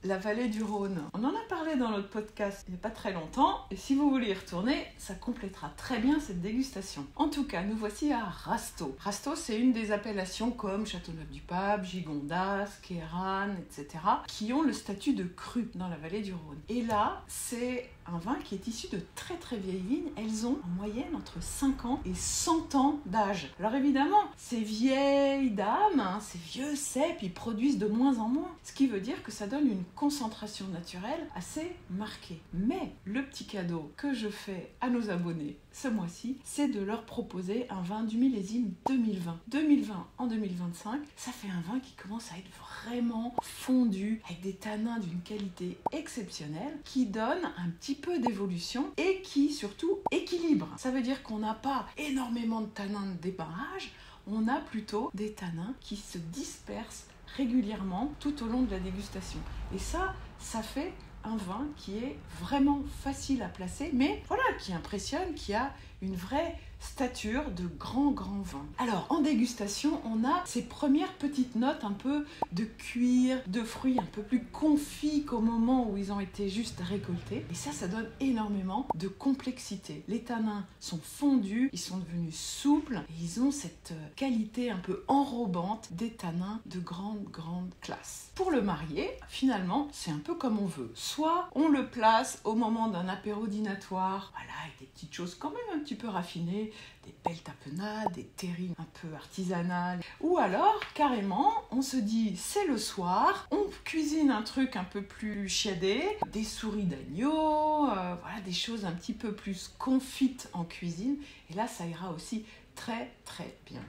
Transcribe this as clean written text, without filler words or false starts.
la vallée du Rhône. On en a parlé dans notre podcast il n'y a pas très longtemps, et si vous voulez y retourner, ça complétera très bien cette dégustation. En tout cas, nous voici à Rasteau. Rasteau, c'est une des appellations comme Châteauneuf-du-Pape, Gigondas, Queyranne, etc., qui ont le statut de cru dans la vallée du Rhône. Et là, c'est un vin qui est issu de très très vieilles vignes. Elles ont en moyenne entre 5 ans et 100 ans d'âge. Alors évidemment, ces vieilles dames, ces vieux cèpes, ils produisent de moins en moins. Ce qui veut dire que ça donne une concentration naturelle assez marquée. Mais le petit cadeau que je fais à nos abonnés ce mois-ci, c'est de leur proposer un vin du millésime 2020. 2020 en 2025, ça fait un vin qui commence à être vraiment fondu, avec des tanins d'une qualité exceptionnelle, qui donne un petit peu d'évolution et qui surtout équilibre. Ça veut dire qu'on n'a pas énormément de tanins de débarrage, on a plutôt des tanins qui se dispersent régulièrement tout au long de la dégustation. Et ça fait un vin qui est vraiment facile à placer, mais voilà, qui impressionne, qui a une vraie stature de grand vin. Alors, en dégustation, on a ces premières petites notes un peu de cuir, de fruits un peu plus confits qu'au moment où ils ont été juste récoltés. Et ça donne énormément de complexité. Les tanins sont fondus, ils sont devenus souples, et ils ont cette qualité un peu enrobante des tanins de grande classe. Pour le marier, finalement, c'est un peu comme on veut. Soit on le place au moment d'un apéro dînatoire, voilà, avec des petites choses quand même un petit peu raffinées, des belles tapenades, des terrines un peu artisanales. Ou alors, carrément, on se dit, c'est le soir, on cuisine un truc un peu plus chiadé, des souris d'agneau, voilà, des choses un petit peu plus confites en cuisine. Et là, ça ira aussi très bien.